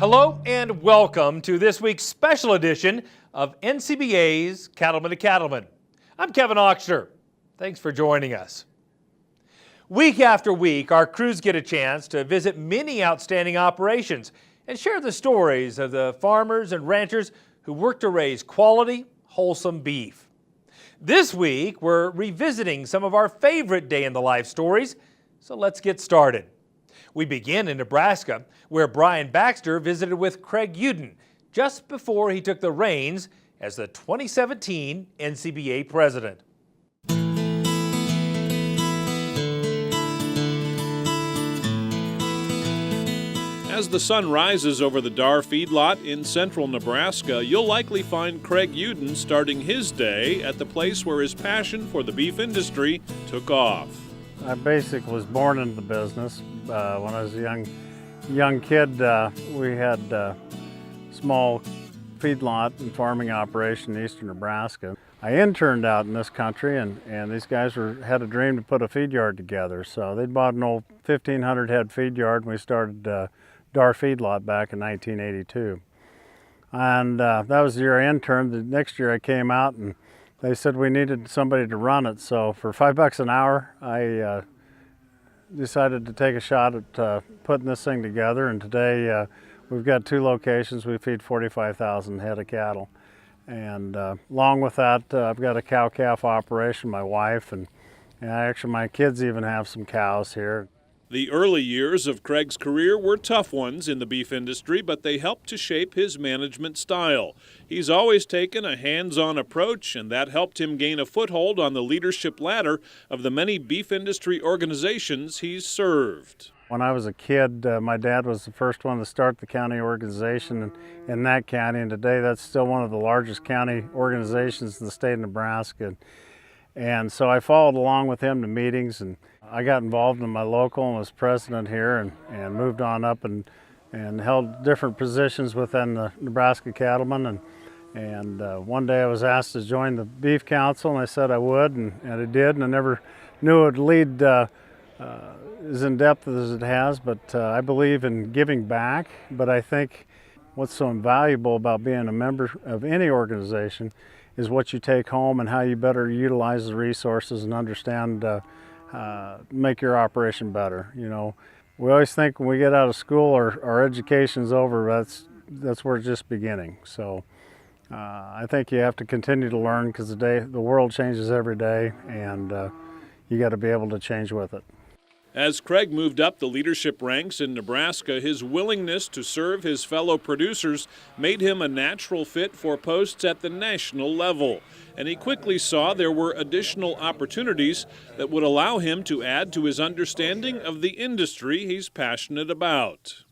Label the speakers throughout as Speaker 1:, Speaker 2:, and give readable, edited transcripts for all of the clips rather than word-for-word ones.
Speaker 1: Hello and welcome to this week's special edition of NCBA's Cattlemen to Cattlemen. I'm Kevin Oxter. Thanks for joining us. Week after week, our crews get a chance to visit many outstanding operations and share the stories of the farmers and ranchers who work to raise quality, wholesome beef. This week, we're revisiting some of our favorite day-in-the-life stories, so let's get started. We begin in Nebraska, where Brian Baxter visited with Craig Uden just before he took the reins as the 2017 NCBA president.
Speaker 2: As the sun rises over the Dar feedlot in central Nebraska, you'll likely find Craig Uden starting his day at the place where his passion for the beef industry took off.
Speaker 3: I basically was born into the business. When I was a young kid, we had a small feedlot and farming operation in eastern Nebraska. I interned out in this country, and these guys had a dream to put a feed yard together. So they bought an old 1,500 head feed yard, and we started Dar feedlot back in 1982. And that was the year I interned. The next year I came out, and they said we needed somebody to run it. So for $5 an hour, I decided to take a shot at putting this thing together. And today we've got 2 locations. We feed 45,000 head of cattle. And along with that, I've got a cow-calf operation, my wife, and actually my kids even have some cows here.
Speaker 2: The early years of Craig's career were tough ones in the beef industry, but they helped to shape his management style. He's always taken a hands-on approach, and that helped him gain a foothold on the leadership ladder of the many beef industry organizations he's served.
Speaker 3: When I was a kid, my dad was the first one to start the county organization in that county, and today that's still one of the largest county organizations in the state of Nebraska. And so I followed along with him to meetings, and I got involved in my local and was president here, and moved on up and held different positions within the Nebraska Cattlemen. And one day I was asked to join the Beef Council, and I said I would, and I did, and I never knew it would lead as in depth as it has, but I believe in giving back. But I think what's so invaluable about being a member of any organization is what you take home and how you better utilize the resources and understand make your operation better. You know, we always think when we get out of school our education's over. That's where it's just beginning. So I think you have to continue to learn, because the world changes every day, and you got to be able to change with it.
Speaker 2: As Craig moved up the leadership ranks in Nebraska, his willingness to serve his fellow producers made him a natural fit for posts at the national level. And he quickly saw there were additional opportunities that would allow him to add to his understanding of the industry he's passionate about.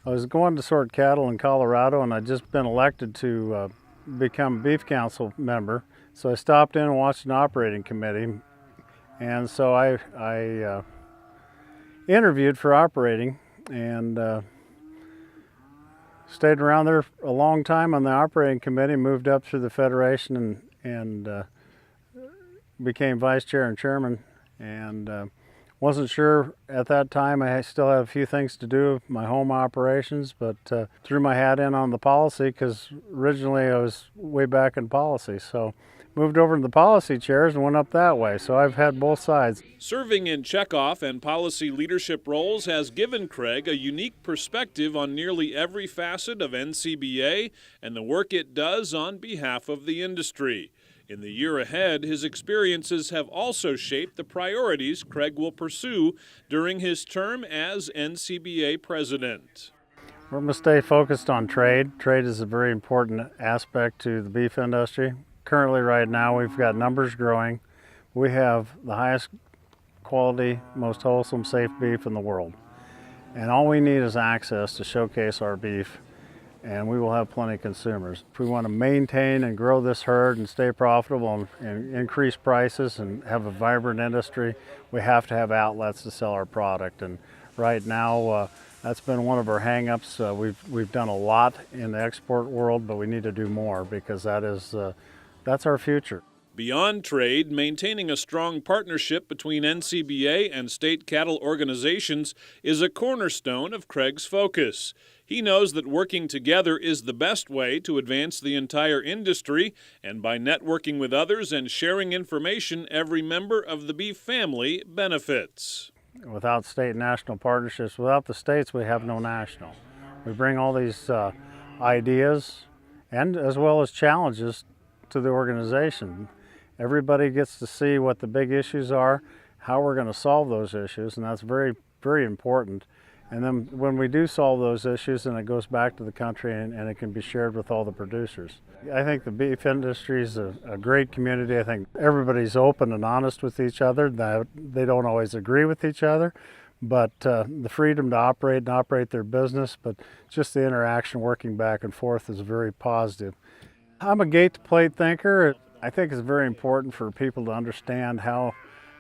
Speaker 3: I was going to sort cattle in Colorado, and I'd just been elected to become a Beef Council member. So I stopped in and watched an operating committee. And so I interviewed for operating, and stayed around there a long time on the operating committee, moved up through the federation and became vice chair and chairman, and wasn't sure at that time. I still had a few things to do with my home operations, but threw my hat in on the policy, because originally I was way back in policy. So moved over to the policy chairs and went up that way. So I've had both sides.
Speaker 2: Serving in checkoff and policy leadership roles has given Craig a unique perspective on nearly every facet of NCBA and the work it does on behalf of the industry. In the year ahead, his experiences have also shaped the priorities Craig will pursue during his term as NCBA president.
Speaker 3: We're going to stay focused on trade. Trade is a very important aspect to the beef industry. Currently, right now, we've got numbers growing. We have the highest quality, most wholesome, safe beef in the world. And all we need is access to showcase our beef, and we will have plenty of consumers. If we want to maintain and grow this herd and stay profitable and increase prices and have a vibrant industry, we have to have outlets to sell our product. And right now, that's been one of our hang-ups. We've done a lot in the export world, but we need to do more, because that's our future.
Speaker 2: Beyond trade, maintaining a strong partnership between NCBA and state cattle organizations is a cornerstone of Craig's focus. He knows that working together is the best way to advance the entire industry, and by networking with others and sharing information, every member of the beef family benefits.
Speaker 3: Without state and national partnerships, without the states, we have no national. We bring all these ideas and as well as challenges to the organization. Everybody gets to see what the big issues are, how we're going to solve those issues, and that's very, very important. And then when we do solve those issues, then it goes back to the country and it can be shared with all the producers. I think the beef industry is a great community. I think everybody's open and honest with each other. They don't always agree with each other, but the freedom to operate their business, but just the interaction working back and forth is very positive. I'm a gate-to-plate thinker. I think it's very important for people to understand how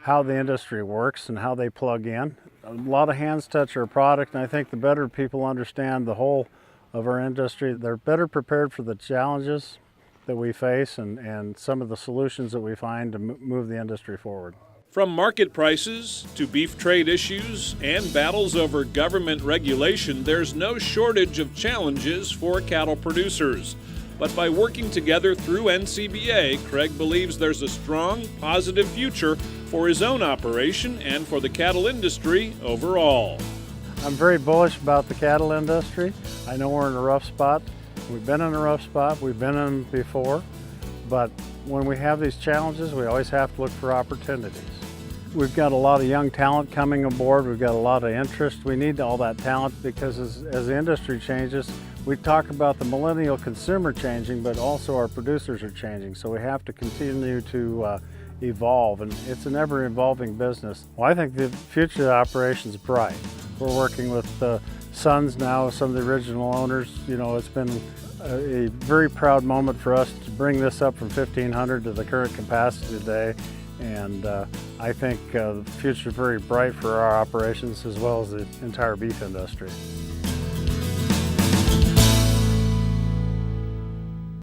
Speaker 3: the industry works and how they plug in. A lot of hands touch our product, and I think the better people understand the whole of our industry, they're better prepared for the challenges that we face and some of the solutions that we find to move the industry forward.
Speaker 2: From market prices to beef trade issues and battles over government regulation, there's no shortage of challenges for cattle producers. But by working together through NCBA, Craig believes there's a strong, positive future for his own operation and for the cattle industry overall.
Speaker 3: I'm very bullish about the cattle industry. I know we're in a rough spot. We've been in a rough spot. We've been in them before. But when we have these challenges, we always have to look for opportunities. We've got a lot of young talent coming aboard. We've got a lot of interest. We need all that talent because as the industry changes, we talk about the millennial consumer changing, but also our producers are changing. So we have to continue to evolve, and it's an ever-evolving business. Well, I think the future of the operation is bright. We're working with the sons now, some of the original owners. You know, it's been a very proud moment for us to bring this up from 1,500 to the current capacity today. And I think the future is very bright for our operations as well as the entire beef industry.